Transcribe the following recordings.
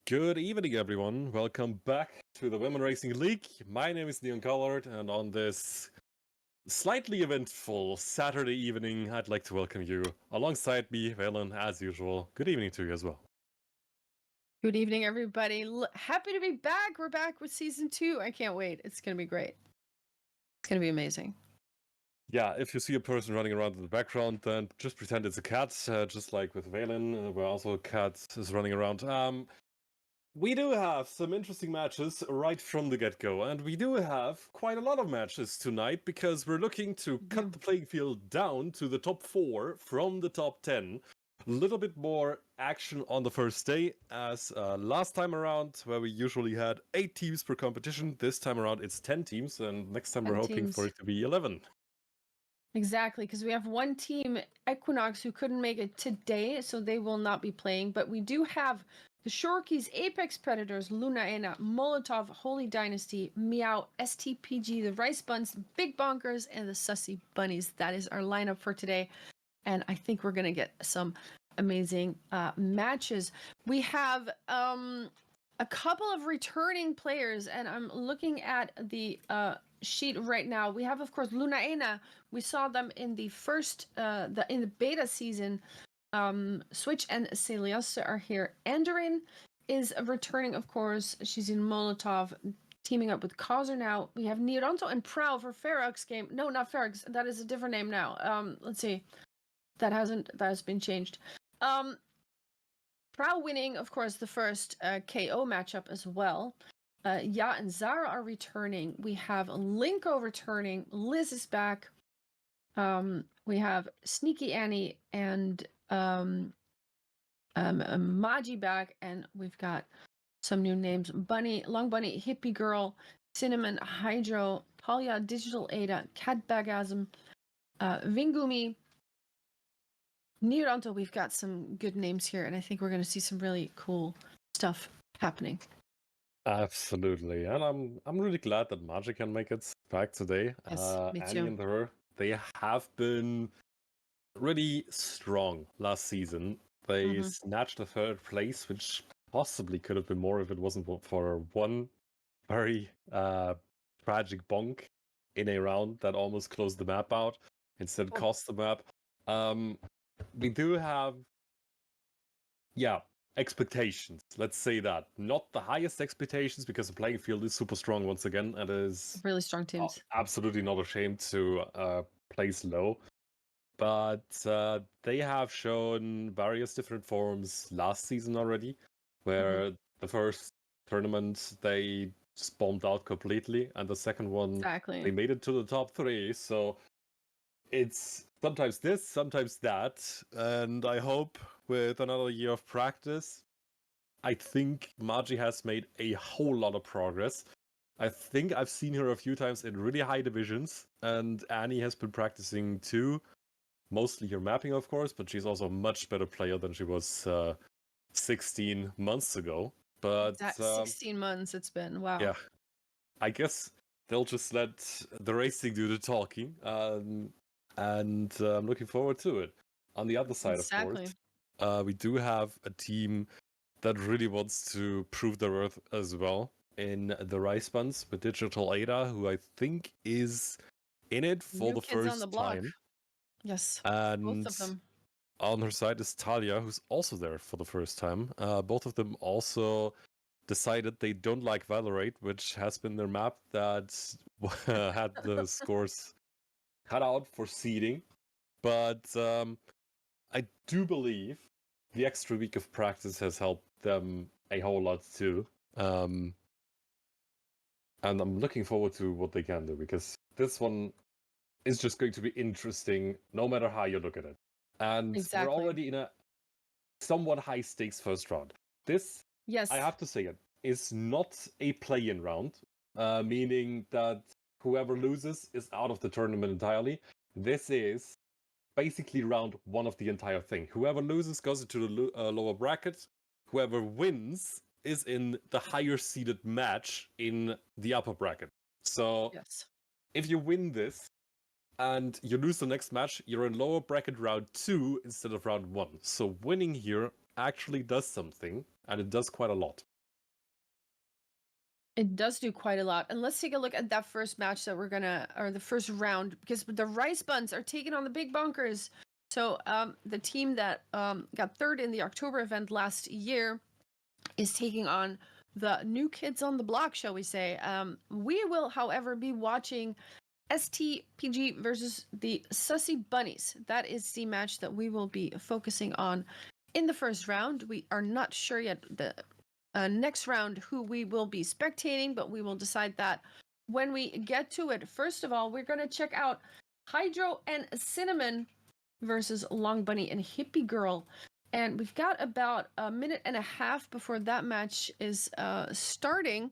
Good evening, everyone. Welcome back to the Women Racing League. My name is Neon Collard, and on this slightly eventful Saturday evening, I'd like to welcome you alongside me, Valen, as usual. Good evening to you as well. Good evening, everybody. Happy to be back. We're back with season 2. I can't wait. It's going to be great. It's going to be amazing. Yeah, if you see a person running around in the background, then just pretend it's a cat, just like with Valen, where also a cat is running around. We do have some interesting matches right from the get-go, and we do have quite a lot of matches tonight because we're looking to cut the playing field down to the top 4 from the top 10. A little bit more action on the first day as last time around, where we usually had 8 teams per competition. This time around it's 10 teams, and next time we're hoping for it to be 11. Exactly, because we have one team, Equinox, who couldn't make it today, so they will not be playing. But we do have the Shorkies, Apex Predators, Luna Ena, Molotov, Holy Dynasty, Meow, STPG, the Rice Buns, Big Bonkers, and the SussyBunnies. That is our lineup for today. And I think we're going to get some amazing matches. We have a couple of returning players, and I'm looking at the sheet right now. We have, of course, Luna Ena. We saw them in the first, in the beta season. Switch and Celios are here. Enderin is returning, of course. She's in Molotov, teaming up with Causer now. We have Neoronto and Prowl for Ferox game. No, not Ferox. That is a different name now. Let's see. That has been changed. Prowl winning, of course, the first KO matchup as well. Ya and Zara are returning. We have Linko returning. Liz is back. We have Sneaky Annie and Maji back, and we've got some new names: Bunny, Long Bunny, Hippie Girl, Cinnamon, Hydro, Talia, Digital Ada, Cat Bagasm, Vingumi, Neoronto. We've got some good names here, and I think we're going to see some really cool stuff happening. Absolutely, and I'm really glad that Maji can make it back today. Yes, me too. Annie and her, they have been really strong last season. They snatched the 3rd place, which possibly could have been more if it wasn't for one very tragic bonk in a round that almost closed the map out. Instead, cost the map. We do have, expectations. Let's say that. Not the highest expectations because the playing field is super strong once again, and is really strong teams. Absolutely not ashamed to place low. But they have shown various different forms last season already, where the first tournament they just bombed out completely, and the second one they made it to the top 3. So it's sometimes this, sometimes that, and I hope with another year of practice, I think Maji has made a whole lot of progress. I think I've seen her a few times in really high divisions, and Annie has been practicing too. Mostly her mapping, of course, but she's also a much better player than she was 16 months ago. But 16 months it's been. Wow. Yeah. I guess they'll just let the racing do the talking. And I'm looking forward to it. On the other side, of course, we do have a team that really wants to prove their worth as well in the Rice Buns with Digital Ada, who I think is in it for the first time. Yes, and both of them. On her side is Talia, who's also there for the first time. Both of them also decided they don't like Valorate, which has been their map that had the scores cut out for seeding. But I do believe the extra week of practice has helped them a whole lot too. And I'm looking forward to what they can do, because this one is just going to be interesting no matter how you look at it. And we're already in a somewhat high-stakes first round. This, I have to say it, is not a play-in round, meaning that whoever loses is out of the tournament entirely. This is basically round 1 of the entire thing. Whoever loses goes into the lower bracket. Whoever wins is in the higher-seeded match in the upper bracket. So if you win this, and you lose the next match, you're in lower bracket round 2 instead of round 1. So winning here actually does something, and it does quite a lot. It does do quite a lot. And let's take a look at that first match that we're gonna, or the first round, because the Rice Buns are taking on the Big Bonkers. So the team that got third in the October event last year is taking on the new kids on the block, shall we say. We will, however, be watching STPG versus the SussyBunnies. That is the match that we will be focusing on in the first round. We are not sure yet the next round who we will be spectating, but we will decide that when we get to it. First of all, we're going to check out Hydro and Cinnamon versus Long Bunny and Hippie Girl. And we've got about a minute and a half before that match is starting.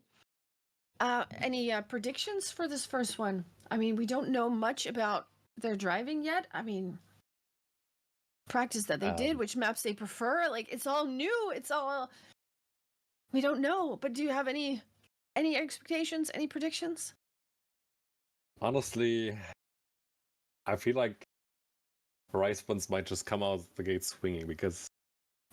Any predictions for this first one? I mean, we don't know much about their driving yet. I mean, practice that they did, which maps they prefer. Like, it's all new. It's all... We don't know, but do you have any expectations, any predictions? Honestly, I feel like Rice Buns might just come out of the gate swinging because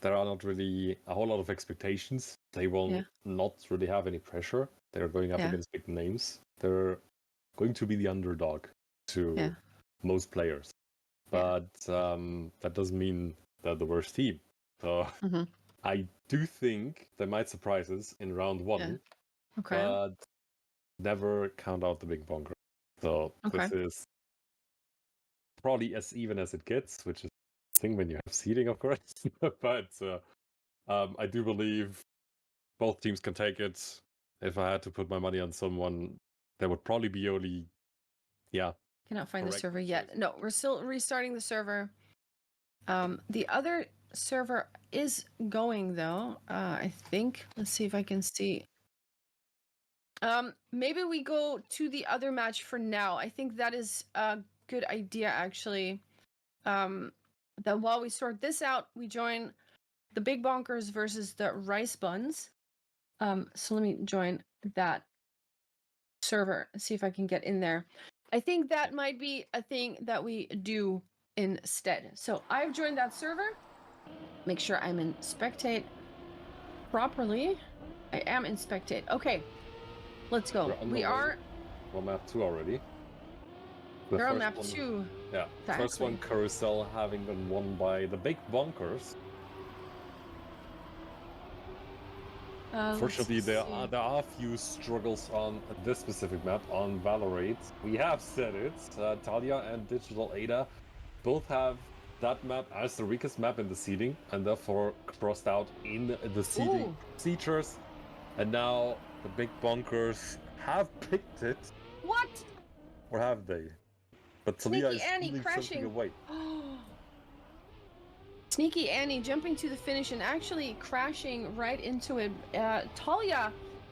there are not really a whole lot of expectations. They will not really have any pressure. They're going up against big names. They're going to be the underdog to most players. But that doesn't mean they're the worst team. So I do think they might surprise us in round one, but never count out the Big Bonker. So this is probably as even as it gets, which is a thing when you have seeding, of course. But I do believe both teams can take it. If I had to put my money on someone, there would probably be only, Cannot find the server yet. No, we're still restarting the server. The other server is going though. I think. Let's see if I can see. Maybe we go to the other match for now. I think that is a good idea, actually. That while we sort this out, we join the Big Bonkers versus the Rice Buns. So let me join that server and see if I can get in there. I think that might be a thing that we do instead. So I've joined that server. Make sure I'm in spectate properly. I am in spectate. Okay, let's go. We are on map 2 already. We're on map 2. Yeah, exactly. First one, Carousel, having been won by the Big Bonkers. Fortunately, there are a few struggles on this specific map, on Valorate. We have said it. Talia and Digital Ada both have that map as the weakest map in the seeding, and therefore crossed out in the seeding procedures. And now the Big Bonkers have picked it. What? Or have they? But Talia is stealing something away. Sneaky Annie jumping to the finish and actually crashing right into it. Talia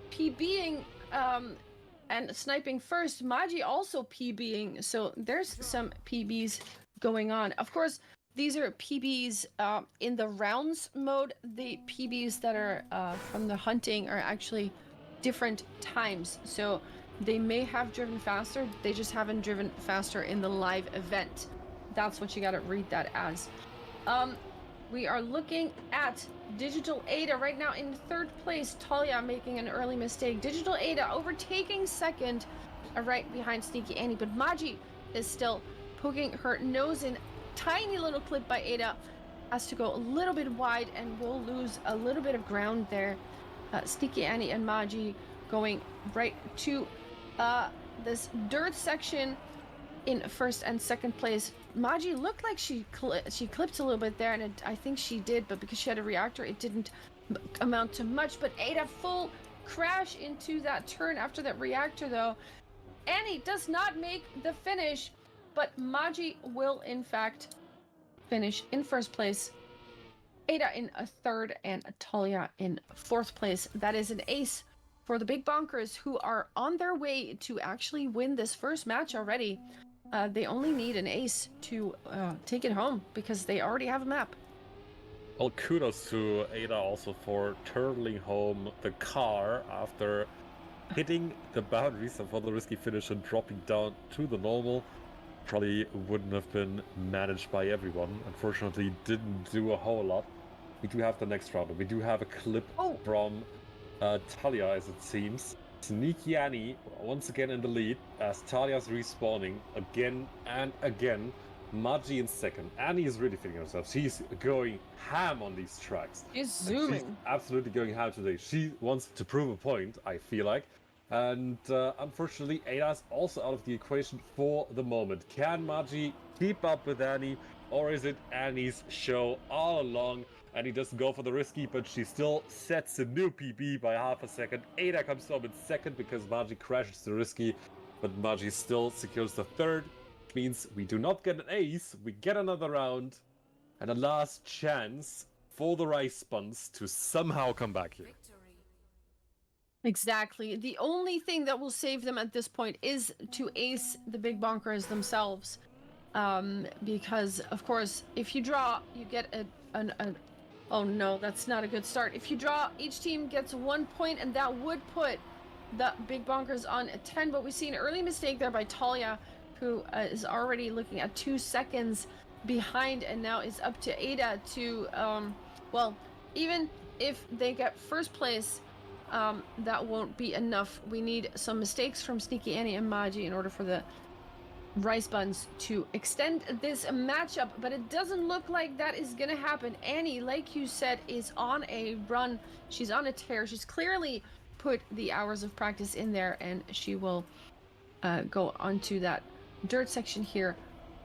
PBing and sniping first. Maji also PBing. So there's some PBs going on. Of course, these are PBs in the rounds mode. The PBs that are from the hunting are actually different times. So they may have driven faster. They just haven't driven faster in the live event. That's what you got to read that as. We are looking at Digital Ada right now in third place. Talia making an early mistake. Digital Ada overtaking second, right behind Sneaky Annie. But Maji is still poking her nose in. Tiny little clip by Ada. Has to go a little bit wide and will lose a little bit of ground there. Sneaky Annie and Maji going right to this dirt section in first and second place. Maji looked like she clipped a little bit there, and I think she did, but because she had a reactor, it didn't amount to much. But Ada full crash into that turn after that reactor, though. Annie does not make the finish, but Maji will, in fact, finish in first place. Ada in a third, and Talia in fourth place. That is an ace for the Big Bonkers, who are on their way to actually win this first match already. They only need an ace to take it home because they already have a map. Well, kudos to Ada also for turtling home the car after hitting the boundaries for the risky finish and dropping down to the normal. Probably wouldn't have been managed by everyone. Unfortunately, didn't do a whole lot. We do have the next round. We do have a clip from Talia, as it seems. Sneaky Annie once again in the lead as Talia's respawning again and again. Magi in second. Annie is really feeling herself. She's going ham on these tracks. She's zooming. She's absolutely going ham today. She wants to prove a point, I feel like. And unfortunately, Ada's also out of the equation for the moment. Can Magi keep up with Annie, or is it Annie's show all along? Annie doesn't go for the risky, but she still sets a new PB by half a second. Ada comes home in second because Magi crashes the risky, but Magi still secures the third. Means we do not get an ace, we get another round, and a last chance for the Rice Buns to somehow come back here. Exactly. The only thing that will save them at this point is to ace the Big Bonkers themselves. Because, of course, if you draw, you get oh no, that's not a good start. If you draw, each team gets 1 point, and that would put the Big Bonkers on 10, but we see an early mistake there by Talia, who is already looking at 2 seconds behind, and now is up to Ada to, well, even if they get first place, that won't be enough. We need some mistakes from Sneaky Annie and Magi in order for the Rice Buns to extend this matchup, but it doesn't look like that is gonna happen. Annie, like you said, is on a run. She's on a tear. She's clearly put the hours of practice in there, and she will go onto that dirt section here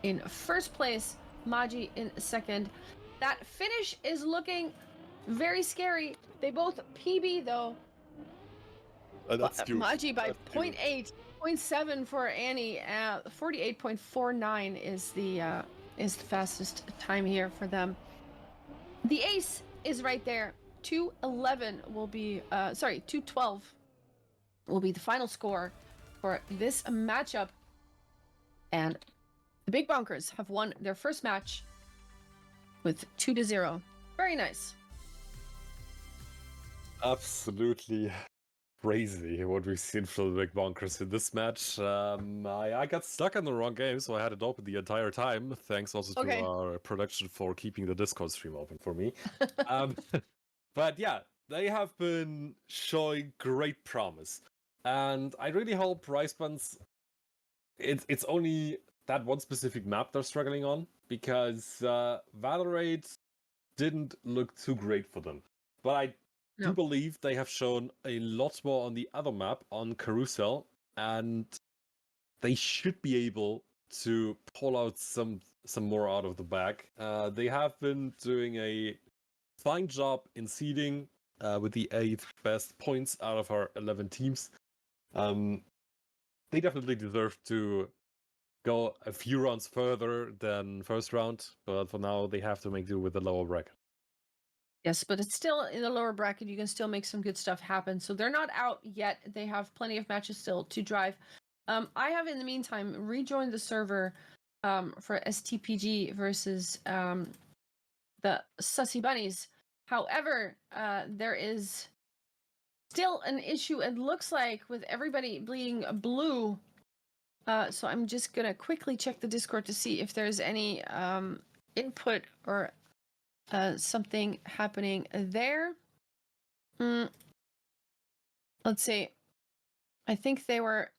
in first place. Magi in second. That finish is looking very scary. They both PB though. That's cute. Magi by 0.8, 0.7 for Annie. 48.49 is the fastest time here for them. The ace is right there. 211 will be 212 will be the final score for this matchup. And the Big Bonkers have won their first match with 2-0. Very nice. Absolutely crazy what we've seen from the Big Bonkers in this match. I got stuck on the wrong game, so I had it open the entire time. Thanks also to our production for keeping the Discord stream open for me. But yeah, they have been showing great promise. And I really hope Rice Buns, it's only that one specific map they're struggling on, because Valorate didn't look too great for them. But I do believe they have shown a lot more on the other map, on Carousel, and they should be able to pull out some more out of the bag. They have been doing a fine job in seeding with the 8th best points out of our 11 teams. They definitely deserve to go a few rounds further than first round, but for now they have to make do with the lower bracket. Yes, but it's still in the lower bracket. You can still make some good stuff happen. So they're not out yet. They have plenty of matches still to drive. I have, in the meantime, rejoined the server for STPG versus the SussyBunnies. However, there is still an issue, it looks like, with everybody being blue. So I'm just going to quickly check the Discord to see if there's any input or something happening there. Let's see. I think they were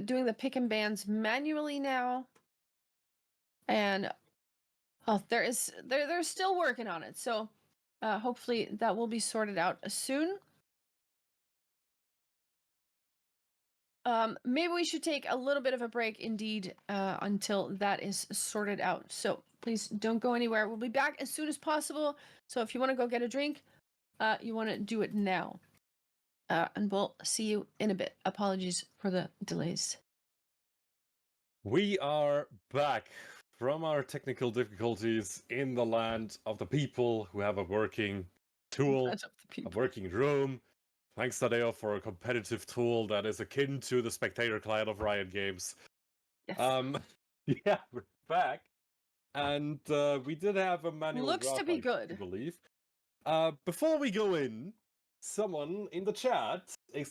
doing the pick and bans manually now, and they're still working on it. So hopefully that will be sorted out soon. Maybe we should take a little bit of a break indeed until that is sorted out. So please don't go anywhere. We'll be back as soon as possible. So if you want to go get a drink, you want to do it now. And we'll see you in a bit. Apologies for the delays. We are back from our technical difficulties in the land of the people who have a working tool, a working room. Thanks, Tadeo, for a competitive tool that is akin to the spectator client of Riot Games. Yes. Yeah, we're back. And we did have a manual Looks draft, to be good. I believe. Before we go in, someone in the chat,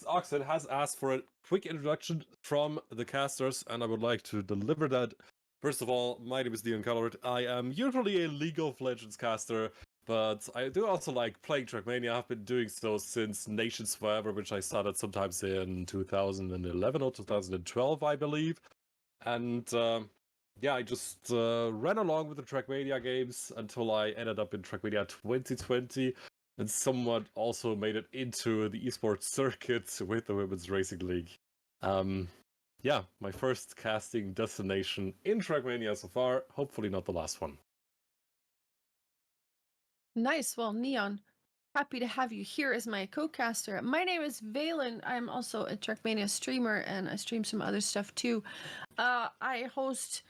Oxid, has asked for a quick introduction from the casters, and I would like to deliver that. First of all, my name is Dion Colored. I am usually a League of Legends caster, but I do also like playing Trackmania. I've been doing so since Nations Forever, which I started sometimes in 2011 or 2012, I believe. And yeah, I just ran along with the Trackmania games until I ended up in Trackmania 2020 and somewhat also made it into the esports circuit with the Women's Racing League. Yeah, my first casting destination in Trackmania so far, hopefully not the last one. Nice. Well, Neon, happy to have you here as my co-caster. My name is Valen. I'm also a Trackmania streamer, and I stream some other stuff too. I host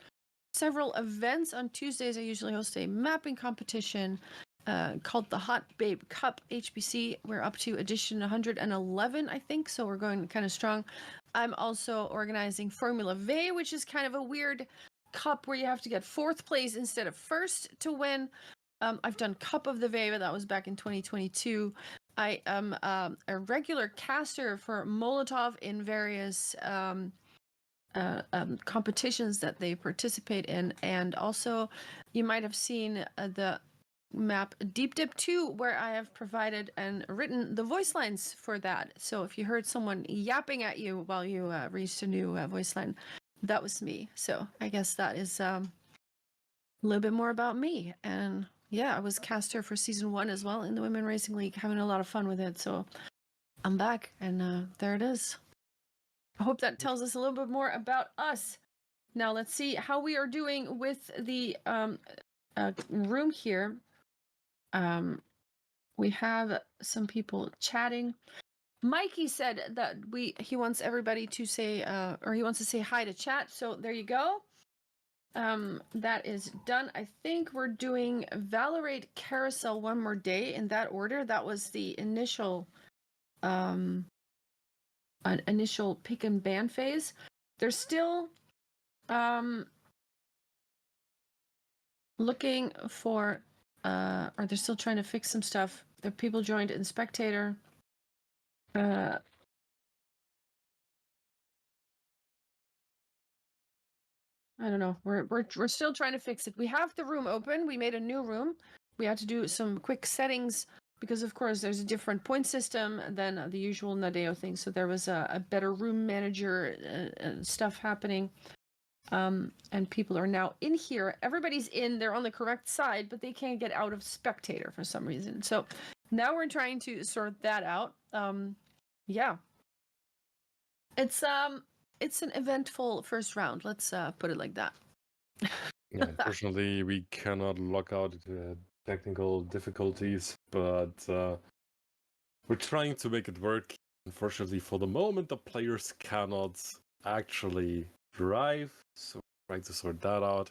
several events. On Tuesdays, I usually host a mapping competition called the Hot Babe Cup HBC. We're up to edition 111, I think, so we're going kind of strong. I'm also organizing Formula V, which is kind of a weird cup where you have to get 4th place instead of 1st to win. I've done Cup of the V, but that was back in 2022. I am a regular caster for Molotov in various competitions that they participate in, and also you might have seen the map Deep Dip 2, where I have provided and written the voice lines for that. So if you heard someone yapping at you while you reached a new voice line, that was me. So I guess that is a little bit more about me. And yeah, I was caster for season 1 as well in the Women Racing League, having a lot of fun with it. So I'm back, and there it is. I hope that tells us a little bit more about us. Now let's see how we are doing with the room here. We have some people chatting. Mikey said that he wants everybody to say or he wants to say hi to chat. So there you go. That is done. I think we're doing Valorate Carousel one more day in that order. That was the initial initial pick and ban phase. There's still looking for or they're still trying to fix some stuff. The people joined in spectator. I don't know. We're still trying to fix it. We have the room open. We made a new room. We had to do some quick settings because, of course, there's a different point system than the usual Nadeo thing. So there was a better room manager stuff happening. And people are now in here. Everybody's in. They're on the correct side, but they can't get out of spectator for some reason. So now we're trying to sort that out. Yeah. It's an eventful first round. Let's put it like that. Yeah, unfortunately, we cannot lock out technical difficulties, but we're trying to make it work. Unfortunately, for the moment, the players cannot actually drive, so we're trying to sort that out.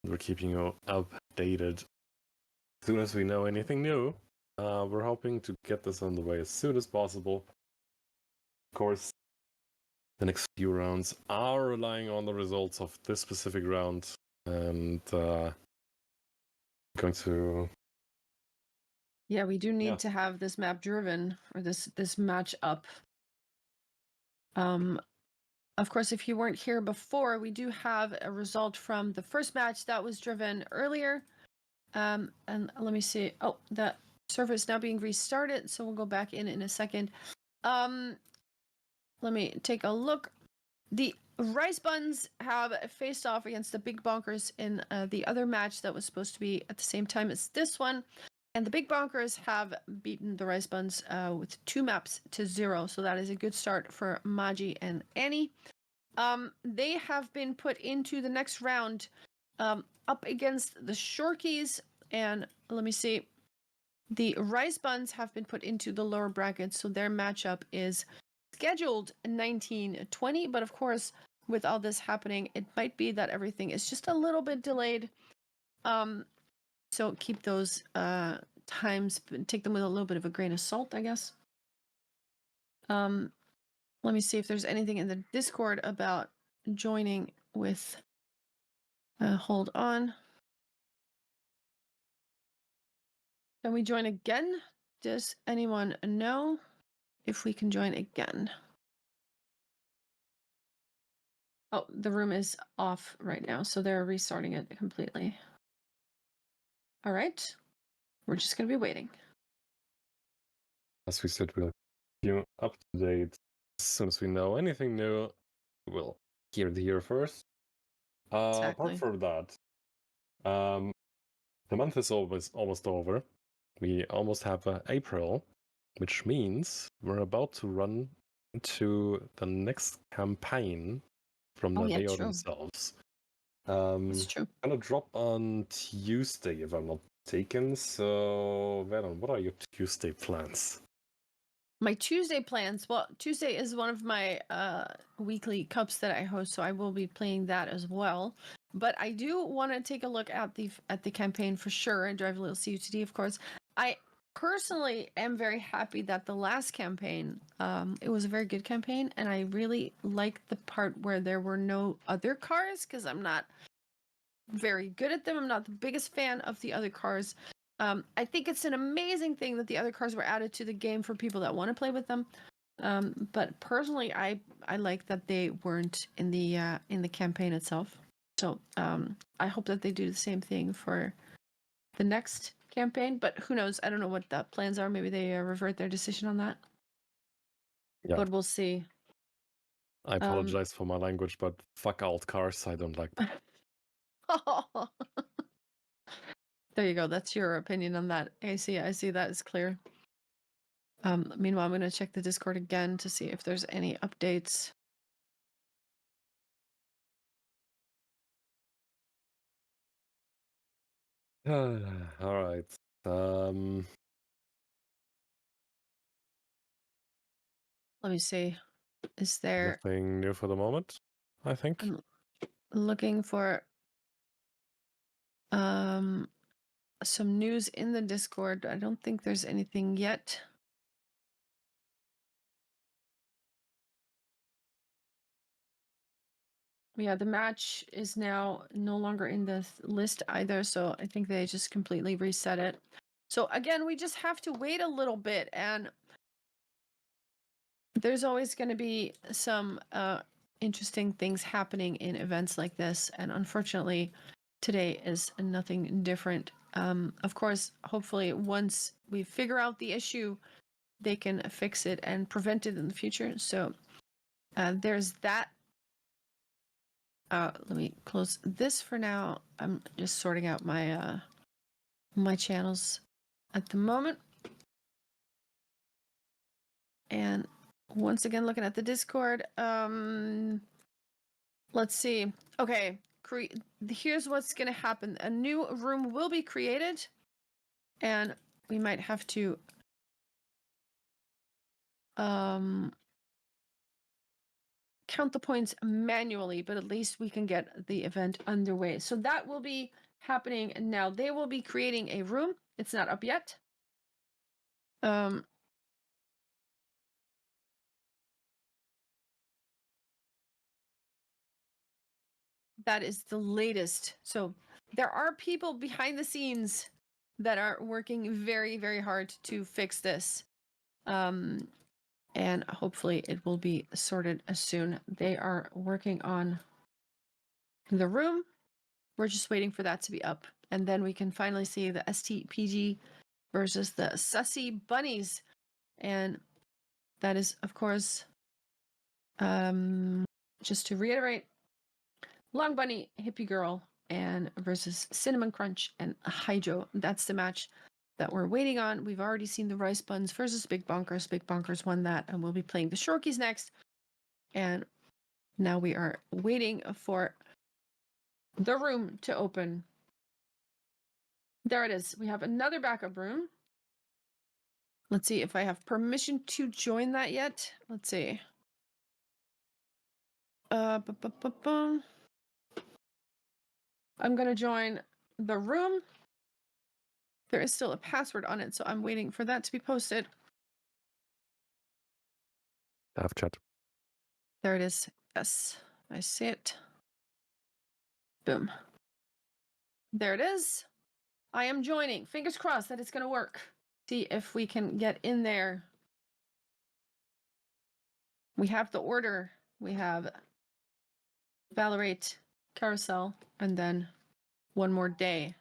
We're keeping you updated. As soon as we know anything new, we're hoping to get this on the way as soon as possible. Of course, the next few rounds are relying on the results of this specific round, and going to... Yeah, we do need to have this map driven, or this match up. Of course, if you weren't here before, we do have a result from the first match that was driven earlier. And let me see. Oh, the server is now being restarted, so we'll go back in a second. Let me take a look. The Rice Buns have faced off against the Big Bonkers in the other match that was supposed to be at the same time as this one. And the Big Bonkers have beaten the Rice Buns with 2 maps to 0. So that is a good start for Maji and Annie. They have been put into the next round up against the Shorkies. And let me see. The Rice Buns have been put into the lower bracket. So their matchup is scheduled 1920. But of course, with all this happening, it might be that everything is just a little bit delayed. So keep those times, take them with a little bit of a grain of salt, I guess. Let me see if there's anything in the Discord about joining with... hold on. Can we join again? Does anyone know if we can join again? Oh, the room is off right now, so they're restarting it completely. All right. We're just going to be waiting. As we said, we'll keep you up to date as soon as we know anything new. We'll hear it here first. Apart Exactly. from that, the month is almost over. We almost have April, which means we're about to run into the next campaign from the Yeah, Leo true. themselves. That's true. Gonna drop on Tuesday if I'm not mistaken. So, Venom, what are your Tuesday plans? My Tuesday plans. Well, Tuesday is one of my weekly cups that I host, so I will be playing that as well. But I do want to take a look at the campaign for sure and drive a little CUTD, of course. I personally am very happy that the last campaign, it was a very good campaign, and I really liked the part where there were no other cars because I'm not very good at them. I'm not the biggest fan of the other cars. I think it's an amazing thing that the other cars were added to the game for people that want to play with them. But personally, I like that they weren't in the campaign itself. So I hope that they do the same thing for the next campaign. But who knows? I don't know what the plans are. Maybe they revert their decision on that. Yeah. But we'll see. I apologize for my language, but fuck alt cars. I don't like them. There you go. That's your opinion on that. I see that is clear. Meanwhile, I'm going to check the Discord again to see if there's any updates. All right. Let me see. Is there Nothing new for the moment, I think. I'm looking for some news in the Discord. I don't think there's anything yet. Yeah, the match is now no longer in the list either, so I think they just completely reset it. So again, we just have to wait a little bit, and there's always going to be some interesting things happening in events like this, and unfortunately today is nothing different. Of course, hopefully once we figure out the issue, they can fix it and prevent it in the future. So there's that. Let me close this for now. I'm just sorting out my my channels at the moment. And once again, looking at the Discord, let's see. Okay, here's what's going to happen. A new room will be created, and we might have to count the points manually, but at least we can get the event underway. So that will be happening now. They will be creating a room. It's not up yet. That is the latest. So there are people behind the scenes that are working very, very hard to fix this. And hopefully it will be sorted soon. They are working on the room. We're just waiting for that to be up. And then we can finally see the STPG versus the SussyBunnies. And that is, of course, just to reiterate, Long Bunny, Hippie Girl, and versus Cinnamon.Crunch and Hydro. That's the match that we're waiting on. We've already seen the Rice Buns versus Big Bonkers. Big Bonkers won that, and we'll be playing the Shorkies next. And now we are waiting for the room to open. There it is. We have another backup room. Let's see if I have permission to join that yet. Let's see. I'm going to join the room. There is still a password on it, so I'm waiting for that to be posted. Have chat. There it is. Yes, I see it. Boom. There it is. I am joining. Fingers crossed that it's going to work. See if we can get in there. We have the order. We have Valorate, Carousel, and then one more day.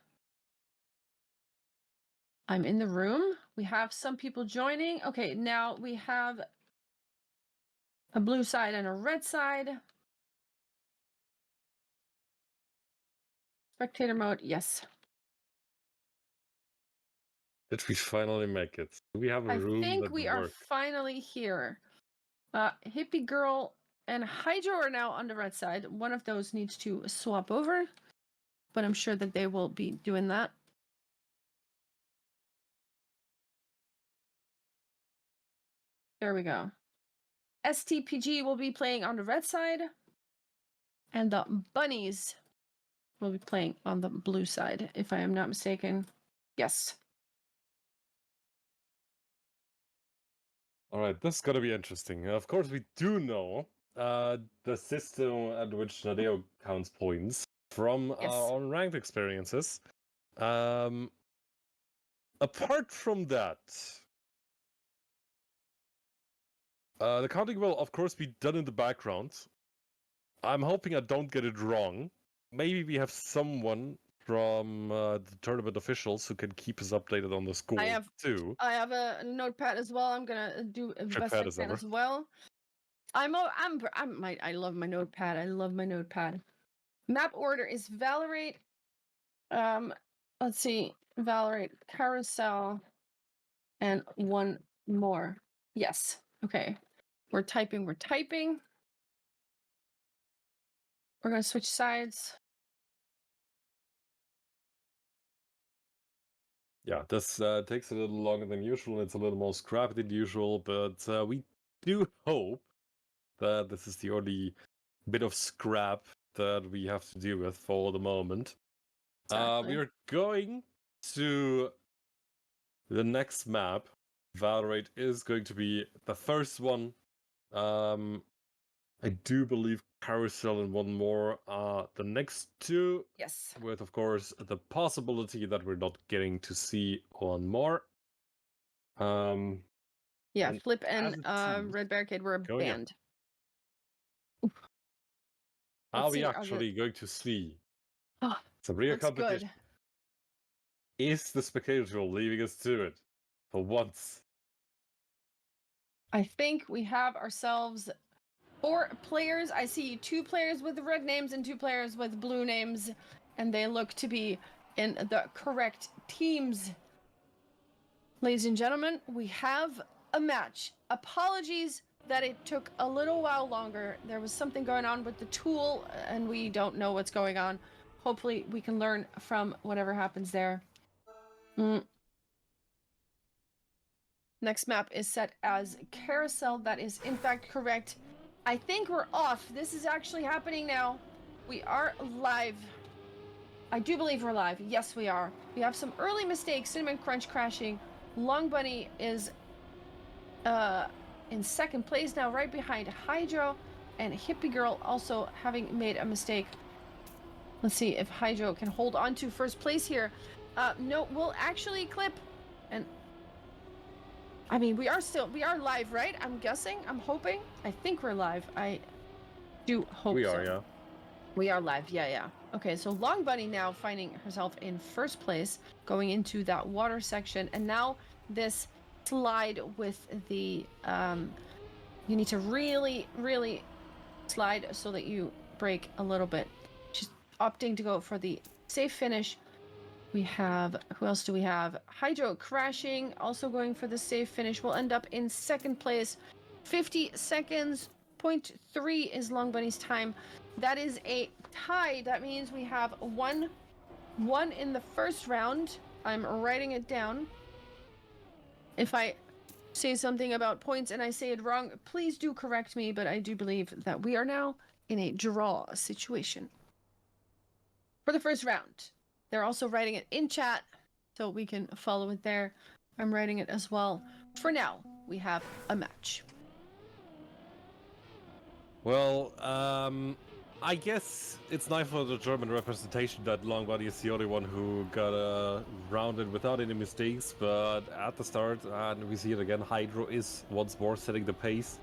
I'm in the room. We have some people joining. Okay, now we have a blue side and a red side. Spectator mode, yes. Did we finally make it? Do we have a I room think that we are works? finally here. Hippie Girl and Hydro are now on the red side. One of those needs to swap over, but I'm sure that they will be doing that. There we go. STPG will be playing on the red side, and the bunnies will be playing on the blue side, if I am not mistaken. Yes. All right, this is gonna be interesting. Of course, we do know the system at which Nadeo counts points from Yes. our own ranked experiences. Apart from that, the counting will, of course, be done in the background. I'm hoping I don't get it wrong. Maybe we have someone from the tournament officials who can keep us updated on the score too. I have a notepad as well. I'm gonna do a best I Prepared can as as well. I love my notepad. I love my notepad. Map order is Valorate. Let's see, Valorate, Carousel, and one more. Yes. Okay. We're typing. We're typing. We're gonna switch sides. Yeah, this takes a little longer than usual. It's a little more scrappy than usual, but we do hope that this is the only bit of scrap that we have to deal with for the moment. Exactly. We are going to the next map. Valorate is going to be the first one. I do believe Carousel and one more are the next two. Yes. With, of course, the possibility that we're not getting to see one more. Yeah, And Flip as and it seems, Red Barricade were going up. banned. Are we see, actually going to see Oh, some real that's competition? good. Is the spectator leaving us to it for once? I think we have ourselves 4 players. I see 2 players with red names and 2 players with blue names, and they look to be in the correct teams. Ladies and gentlemen, we have a match. Apologies that it took a little while longer. There was something going on with the tool, and we don't know what's going on. Hopefully, we can learn from whatever happens there. Next map is set as Carousel. That is, in fact, correct. I think we're off. This is actually happening now. We are live. I do believe we're live. Yes, we are. We have some early mistakes. Cinnamon.Crunch crashing. Long Bunny is in second place now, right behind Hydro, and Hippie Girl also having made a mistake. Let's see if Hydro can hold on to first place here. No, we'll actually clip. And I mean, we are live, right? I'm guessing. I'm hoping. I think we're live. I do hope We so. are, yeah. We are live. Yeah. Okay, so Long Bunny now finding herself in first place, going into that water section, and now this slide with the you need to really slide so that you break a little bit. She's opting to go for the safe finish. We have, who else do we have? Hydro crashing, also going for the safe finish. Will end up in second place. 50 seconds. 0.3 is Long Bunny's time. That is a tie. That means we have one in the first round. I'm writing it down. If I say something about points and I say it wrong, please do correct me, but I do believe that we are now in a draw situation for the first round. They're also writing it in chat, so we can follow it there. I'm writing it as well. For now, we have a match. Well, I guess it's nice for the German representation that Long Bunny is the only one who got rounded without any mistakes, but at the start, and we see it again, Hydro is once more setting the pace.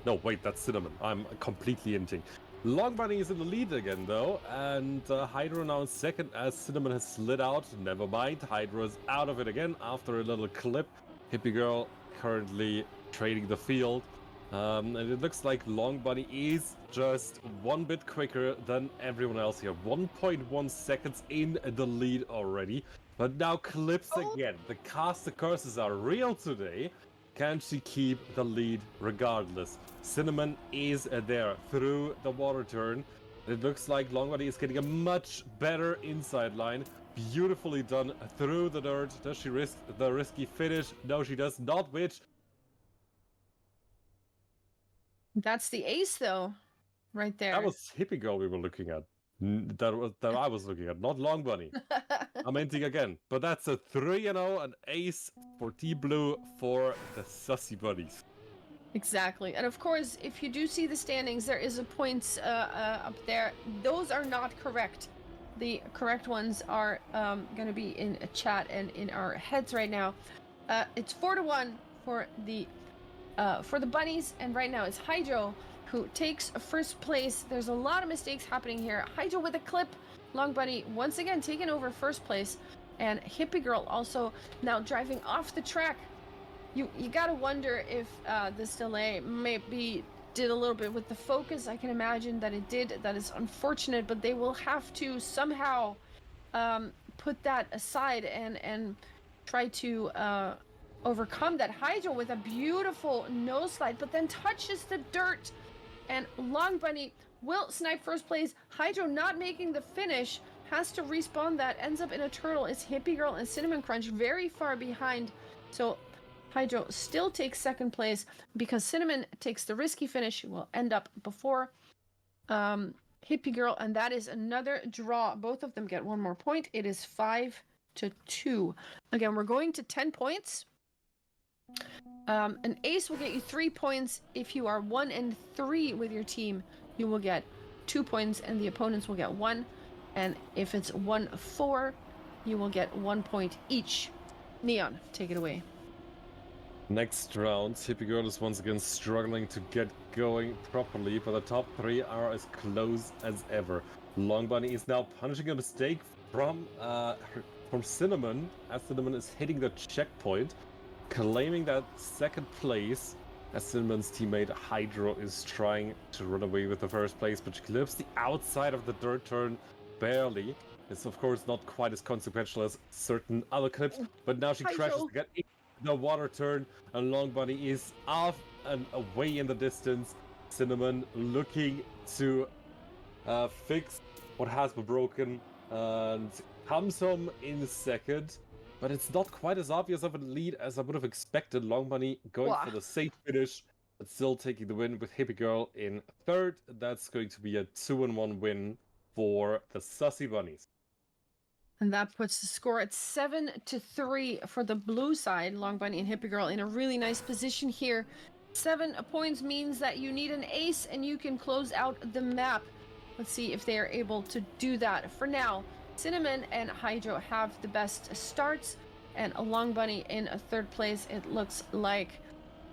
No, wait, that's Cinnamon. I'm completely hinting. Long Bunny is in the lead again, though, and Hydro now in second as Cinnamon has slid out. Never mind, Hydro is out of it again after a little clip. Hippie Girl currently trading the field. And it looks like Long Bunny is just one bit quicker than everyone else here. 1.1 seconds in the lead already. But now clips again. The caster curses are real today. Can she keep the lead regardless? Cinnamon is there through the water turn. It looks like Long Bunny is getting a much better inside line. Beautifully done through the dirt. Does she risk the risky finish? No, she does not, which... That's the ace, though, right there. That was Hippie Girl we were looking at. That I was looking at, not Long Bunny. I'm ending again. But that's a 3-0, an ace for T-Blue for the SussyBunnies. Exactly. And of course, if you do see the standings, there is a points up there. Those are not correct. The correct ones are going to be in a chat and in our heads right now. It's 4-1 for the bunnies, and right now it's Hydro who takes first place. There's a lot of mistakes happening here. Hydro with a clip. Long Bunny once again taking over first place, and Hippie Girl also now driving off the track. You gotta wonder if this delay maybe did a little bit with the focus. I can imagine that it did. That is unfortunate, but they will have to somehow put that aside and try to overcome that. Hydro with a beautiful nose slide, but then touches the dirt, and Long Bunny will snipe first place. Hydro not making the finish, has to respawn that, ends up in a turtle. It's Hippie Girl and Cinnamon.Crunch very far behind, so Hydro still takes second place because Cinnamon takes the risky finish. She will end up before Hippie Girl, and that is another draw. Both of them get one more point. It is 5-2. Again, we're going to 10 points. An ace will get you 3 points. If you are 1 and 3 with your team, you will get 2 points, and the opponents will get 1. And if it's 1-4, you will get 1 point each. Neon, take it away. Next round, Hippie Girl is once again struggling to get going properly, but the top 3 are as close as ever. Long Bunny is now punishing a mistake from Cinnamon, as Cinnamon is hitting the checkpoint, claiming that second place, as Cinnamon's teammate Hydro is trying to run away with the first place, but she clips the outside of the dirt turn barely. It's of course not quite as consequential as certain other clips, but now she crashes again in the water turn, and Long Bunny is off and away in the distance. Cinnamon looking to fix what has been broken and comes home in second. But it's not quite as obvious of a lead as I would have expected. Long Bunny going for the safe finish, but still taking the win with Hippie Girl in third. That's going to be a 2-1 win for the SussyBunnies. And that puts the score at 7-3 for the blue side. Long Bunny and Hippie Girl in a really nice position here. 7 points means that you need an ace and you can close out the map. Let's see if they are able to do that. For now, Cinnamon and Hydro have the best starts, and Long Bunny in a third place. It looks like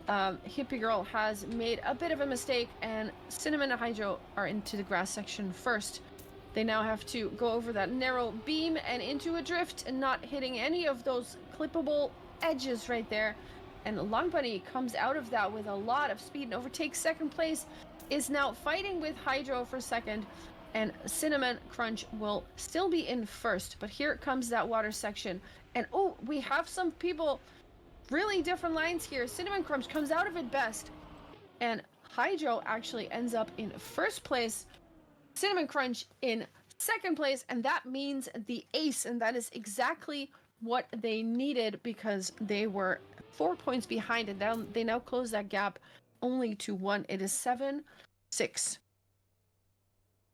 Hippie Girl has made a bit of a mistake, and Cinnamon and Hydro are into the grass section first. They now have to go over that narrow beam and into a drift and not hitting any of those clippable edges right there. And Long Bunny comes out of that with a lot of speed and overtakes second place, is now fighting with Hydro for second, and Cinnamon.Crunch will still be in first. But here comes that water section, and oh, we have some people, really different lines here. Cinnamon.Crunch comes out of it best, and Hydro actually ends up in first place, Cinnamon.Crunch in second place, and that means the ace, and that is exactly what they needed because they were 4 points behind, and they now close that gap only to 1. It is 7-6.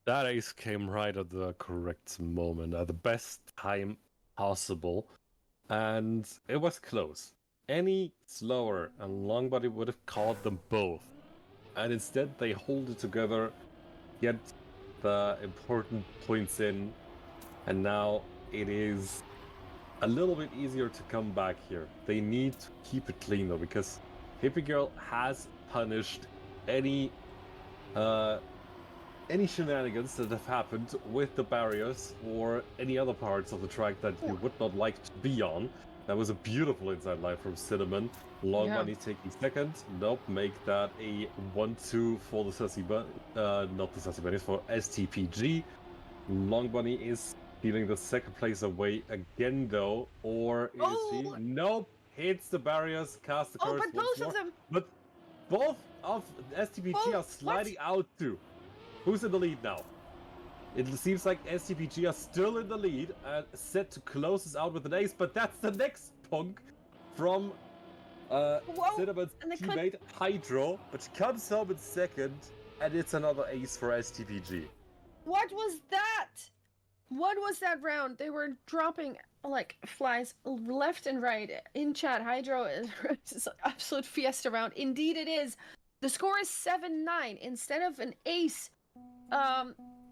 That ace came right at the correct moment, at the best time possible, and it was close. Any slower, and Long Bunny would have caught them both, and instead they hold it together, get the important points in, and now it is a little bit easier to come back here. They need to keep it clean though, because Hippie Girl has punished any any shenanigans that have happened with the barriers or any other parts of the track that you would not like to be on. That was a beautiful inside line from Cinnamon. Long Yeah. Bunny taking second. Nope, make that a 1-2 for the not the SussyBunnies, for STPG. Long Bunny is stealing the second place away again, though. Or is he? Nope, hits the barriers, cast the curse but once both more. of them. But both of STPG are sliding out too. Who's in the lead now? It seems like STPG are still in the lead and set to close this out with an ace, but that's the next punk from Cinnamon's teammate Hydro, but she comes home in second, and it's another ace for STPG. What was that? What was that round? They were dropping like flies left and right. In chat, Hydro is an absolute fiesta round. Indeed it is. The score is 7-9. Instead of an ace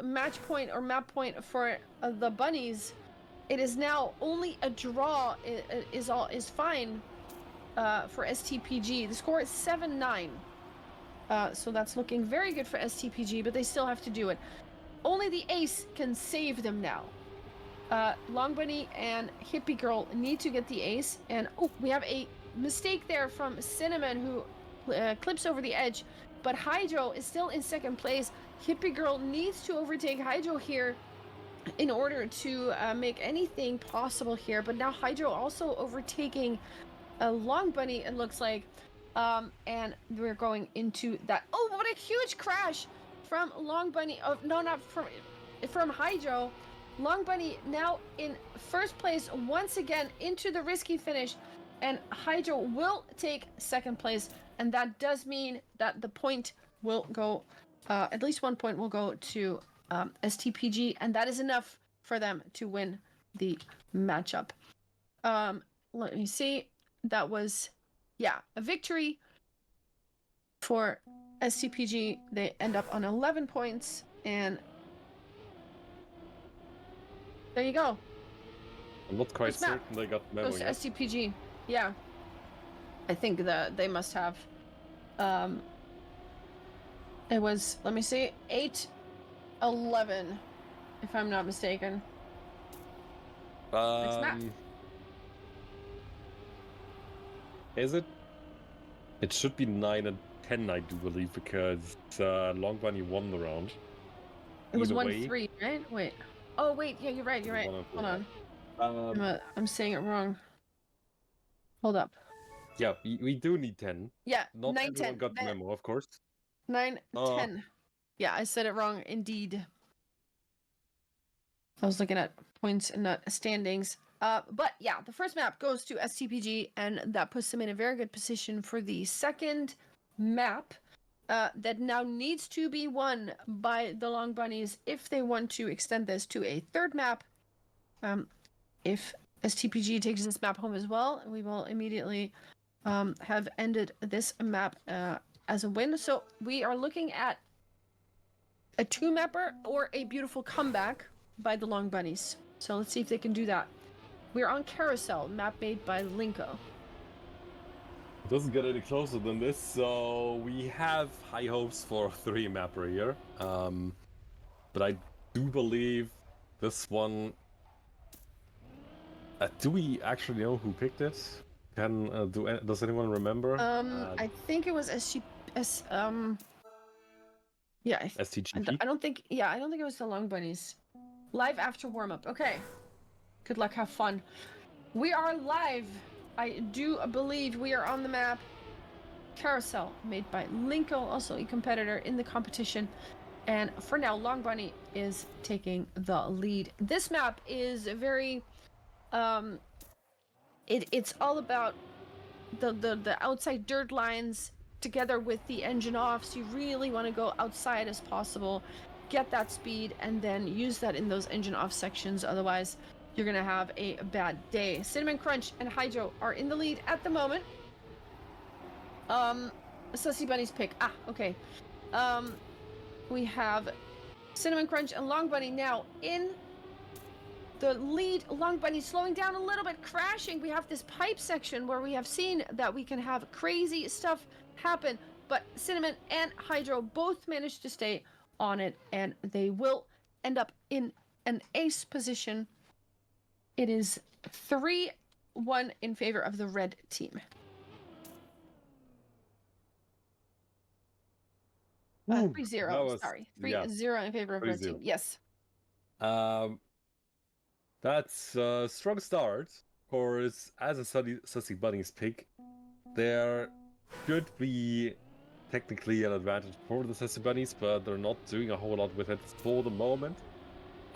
match point or map point for the bunnies, it is now only a draw is fine for STPG. The score is 7-9. So that's looking very good for STPG, but they still have to do it. Only the ace can save them now. Long Bunny and Hippie Girl need to get the ace, and we have a mistake there from Cinnamon, who clips over the edge, but Hydro is still in second place. Hippie Girl needs to overtake Hydro here in order to make anything possible here, but now Hydro also overtaking Long Bunny, it looks like, and we're going into that. Oh, what a huge crash from Long Bunny. Oh, no, not from Hydro. Long Bunny now in first place once again into the risky finish, and Hydro will take second place, and that does mean that the point will go, at least 1 point will go to STPG, and that is enough for them to win the matchup. Let me see. That was, a victory for STPG. They end up on 11 points, and there you go. I'm not quite certain they got the memo goes to yet. STPG. Yeah. I think that they must have. It was, let me see, 8-11, if I'm not mistaken. Next map. Is it? It should be 9-10, I do believe, because Long Bunny won the round. It was 1-3, right? Wait. Oh, wait. Yeah, you're right. You're right. Hold on. I'm saying it wrong. Hold up. Yeah, we do need 10. Yeah, not 9, everyone 10. got the memo, of course. 9, 10. Yeah, I said it wrong, indeed. I was looking at points and not standings. But yeah, the first map goes to STPG, and that puts them in a very good position for the second map that now needs to be won by the Long Bunnies if they want to extend this to a third map. If STPG takes this map home as well, we will immediately have ended this map as a win. So we are looking at a 2-mapper or a beautiful comeback by the Long Bunnies. So let's see if they can do that. We're on Carousel, map made by Linko. It doesn't get any closer than this, so we have high hopes for a 3-mapper here. But I do believe this one... do we actually know who picked it? Does anyone remember? I think it was STGP? I don't think it was the Long Bunnies. Live after warm-up. Okay. Good luck, have fun. We are live. I do believe we are on the map. Carousel, made by Linko, also a competitor in the competition. And for now, Long Bunny is taking the lead. This map is very it's all about the outside dirt lines together with the engine off, so you really want to go outside as possible, get that speed, and then use that in those engine off sections. Otherwise you're gonna have a bad day. Cinnamon.Crunch and Hydro are in the lead at the moment. SussyBunnies pick. Okay. We have Cinnamon.Crunch and Long Bunny now in the lead. Long Bunny slowing down a little bit, crashing. We have this pipe section where we have seen that we can have crazy stuff happen, but Cinnamon and Hydro both managed to stay on it, and they will end up in an ace position. It is 3-1 in favor of the red team. 3-0, sorry. 3-0 in favor of red team. Yes. That's a strong start. Of course, as a SussyBunnies pick, there should be technically an advantage for the SussyBunnies, but they're not doing a whole lot with it for the moment.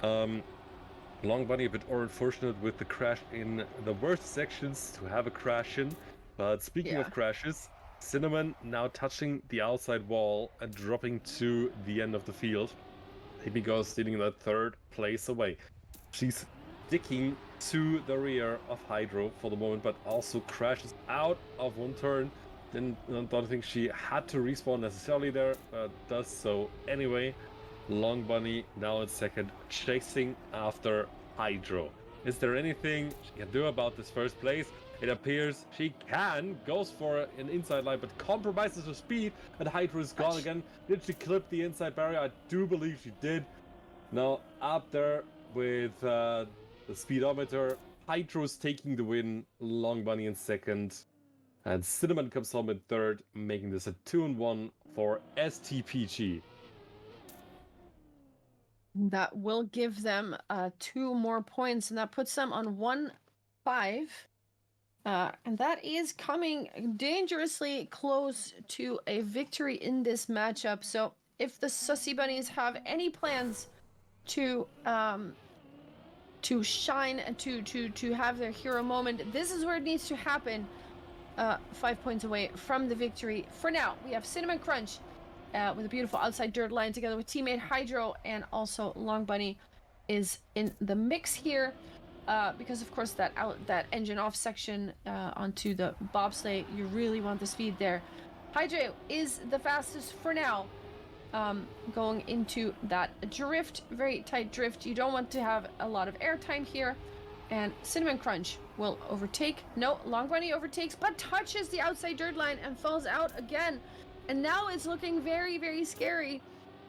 Long Bunny a bit unfortunate with the crash in the worst sections to have a crash in. But speaking of crashes, Cinnamon now touching the outside wall and dropping to the end of the field. Hibiko stealing that third place away. She's sticking to the rear of Hydro for the moment, but also crashes out of one turn. Don't think she had to respawn necessarily there, but does so anyway. Long Bunny now in second, chasing after Hydro. Is there anything she can do about this first place? It appears she can. Goes for an inside line, but compromises her speed, and Hydro is gone again. Did she clip the inside barrier? I do believe she did. Now up there with the speedometer. Hydro's taking the win. Long Bunny in second. And Cinnamon comes home in third, making this a 2-1 for STPG. That will give them 2 more points, and that puts them on 1-5. And that is coming dangerously close to a victory in this matchup. So if the SussyBunnies have any plans to shine and to have their hero moment, this is where it needs to happen. 5 points away from the victory. For now, we have Cinnamon.Crunch with a beautiful outside dirt line together with teammate Hydro, and also Long Bunny is in the mix here because of course that engine off section onto the bobsleigh, you really want the speed there. Hydro is the fastest for now, going into that drift, very tight drift. You don't want to have a lot of airtime here. And Cinnamon.Crunch will overtake. No, Long Bunny overtakes, but touches the outside dirt line and falls out again. And now it's looking very, very scary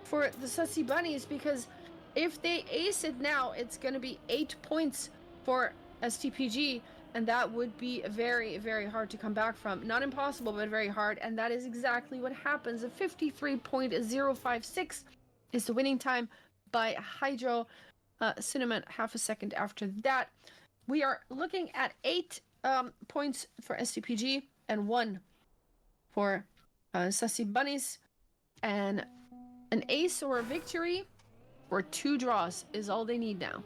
for the SussyBunnies, because if they ace it now, it's going to be 8 points for STPG, and that would be very, very hard to come back from. Not impossible, but very hard, and that is exactly what happens. A 53.056 is the winning time by Hydro. Cinnamon half a second after that. We are looking at 8 points for STPG and 1 for SussyBunnies, and an ace or a victory or 2 draws is all they need now.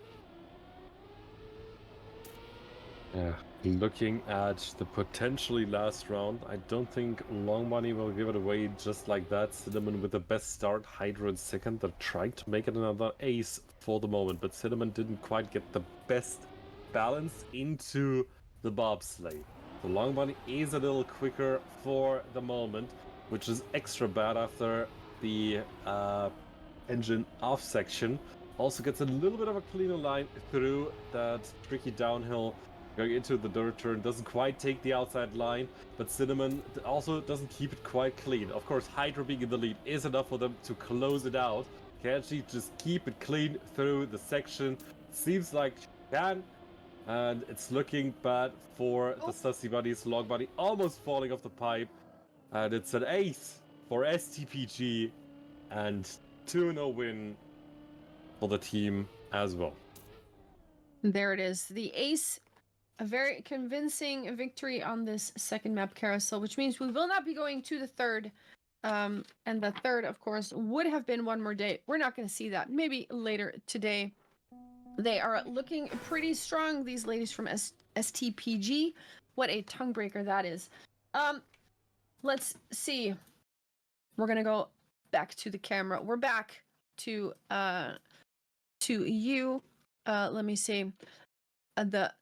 Yeah, looking at the potentially last round, I don't think Long Bunny will give it away just like that. Cinnamon with the best start, Hydro in second. They're trying to make it another ace for the moment, but Cinnamon didn't quite get the best balance into the bobsleigh. The Long Bunny is a little quicker for the moment, which is extra bad after the engine off section. Also gets a little bit of a cleaner line through that tricky downhill going into the dirt turn. Doesn't quite take the outside line, but Cinnamon also doesn't keep it quite clean. Of course, Hydro being in the lead is enough for them to close it out. Can she just keep it clean through the section? Seems like she can, and it's looking bad for the SussyBunnies. Long Bunny almost falling off the pipe, and it's an ace for STPG, and 2-0 win for the team as well. There it is, the ace. A very convincing victory on this second map carousel, which means we will not be going to the third. And the third, of course, would have been one more day. We're not going to see that. Maybe later today. They are looking pretty strong, these ladies from STPG. What a tongue breaker that is. Let's see. We're going to go back to the camera. We're back to you. Let me see. The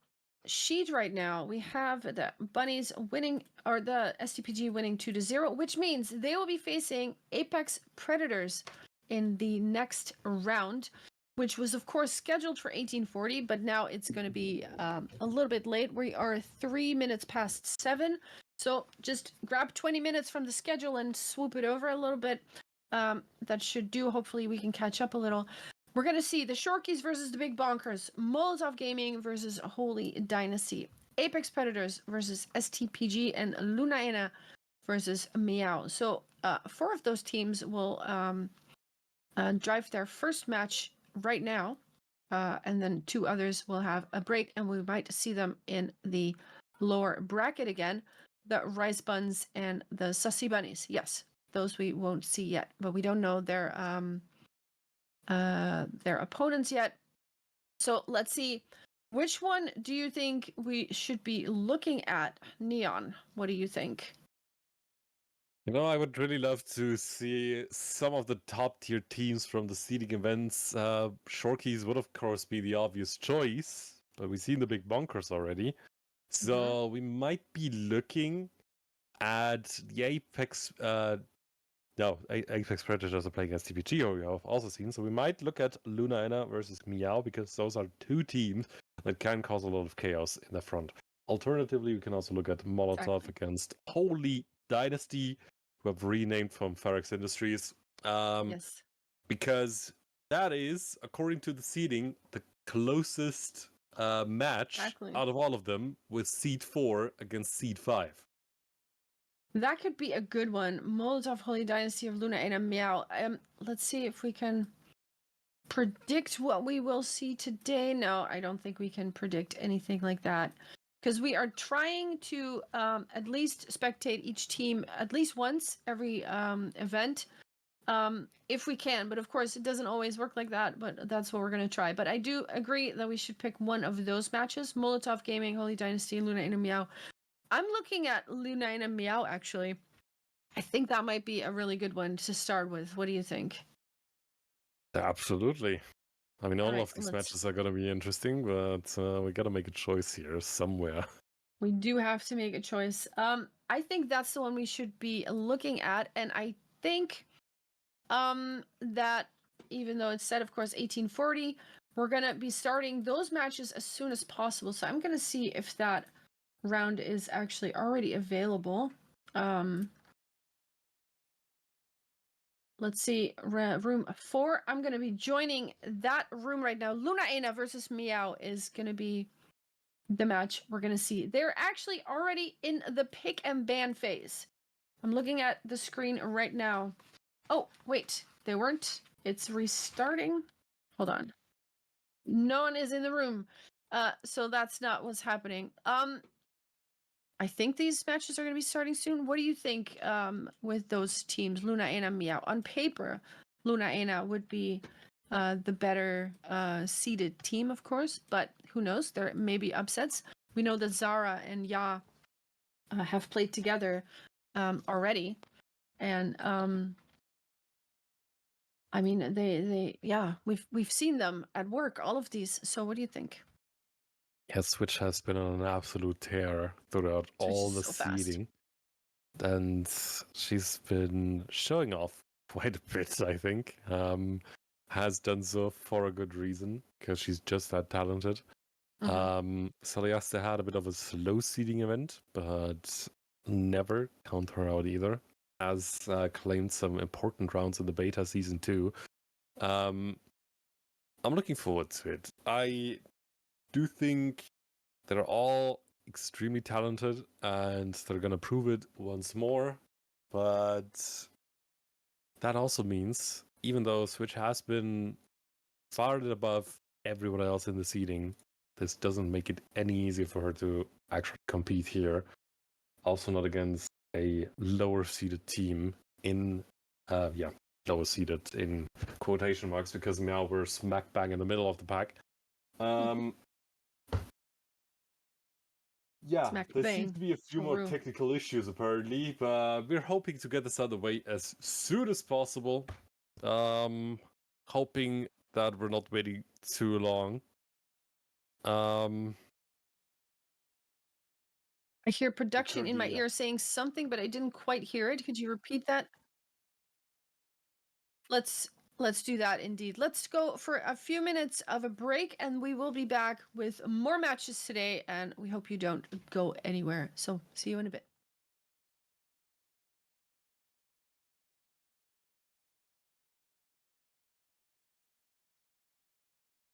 sheet right now, we have the bunnies winning, or the STPG winning 2-0, which means they will be facing Apex Predators in the next round, which was of course scheduled for 1840, but now it's going to be a little bit late. We are 3 minutes past 7, so just grab 20 minutes from the schedule and swoop it over a little bit. that should do. Hopefully we can catch up a little. We're going to see the Shorkies versus the Big Bonkers, Molotov Gaming versus Holy Dynasty, Apex Predators versus STPG, and Lunaena versus Meow. So 4 of those teams will drive their first match right now, and then 2 others will have a break, and we might see them in the lower bracket again. The Rice Buns and the SussyBunnies. Yes, those we won't see yet, but we don't know their opponents yet. So let's see. Which one do you think we should be looking at? Neon, what do you think? I would really love to see some of the top tier teams from the seeding events. Shorkies would, of course, be the obvious choice, but we've seen the Big Bonkers already. So we might be looking at the Apex. Apex Predators are playing STPG, who we have also seen. So we might look at Lunaena versus Meow, because those are 2 teams that can cause a lot of chaos in the front. Alternatively, we can also look at Molotov against Holy Dynasty, who have renamed from Ferex Industries. Yes. Because that is, according to the seeding, the closest match out of all of them, with Seed 4 against Seed 5. That could be a good one. Molotov, Holy Dynasty of Lunaena, Meow. Let's see if we can predict what we will see today. No, I don't think we can predict anything like that, because we are trying to at least spectate each team at least once every event, if we can. But of course, it doesn't always work like that, but that's what we're going to try. But I do agree that we should pick one of those matches. Molotov Gaming, Holy Dynasty, Lunaena, Meow. I'm looking at Lunaena, Meow, actually. I think that might be a really good one to start with. What do you think? Absolutely. I mean, all of these matches are going to be interesting, but we got to make a choice here somewhere. We do have to make a choice. I think that's the one we should be looking at, and I think that even though it's set, of course, 1840, we're going to be starting those matches as soon as possible. So I'm going to see if that round is actually already available. Let's see, room 4. I'm going to be joining that room right now. Lunaena versus Meow is going to be the match we're going to see. They're actually already in the pick and ban phase. I'm looking at the screen right now. Oh, wait, they weren't. It's restarting. Hold on. No one is in the room. So that's not what's happening. I think these matches are going to be starting soon. What do you think with those teams, Lunaena, Meow? On paper, Lunaena would be the better seeded team, of course, but who knows? There may be upsets. We know that Zara and Ya have played together already, and I mean, we've seen them at work, all of these. So what do you think? Yeah, Switch has been on an absolute tear throughout all the seeding. And she's been showing off quite a bit, I think. Has done so for a good reason, because she's just that talented. Celeste had a bit of a slow seeding event, but never count her out either. Has claimed some important rounds in the beta season 2. I'm looking forward to it. I do think they're all extremely talented, and they're going to prove it once more. But that also means, even though Switch has been far and above everyone else in the seeding, this doesn't make it any easier for her to actually compete here. Also not against a lower seeded team in, lower seeded in quotation marks, because now we're smack bang in the middle of the pack. Yeah, there seems to be a few more technical issues apparently, but we're hoping to get this out of the way as soon as possible. Hoping that we're not waiting too long. I hear production in my ear saying something, but I didn't quite hear it. Could you repeat that? Let's do that indeed. Let's go for a few minutes of a break, and we will be back with more matches today, and we hope you don't go anywhere. So see you in a bit.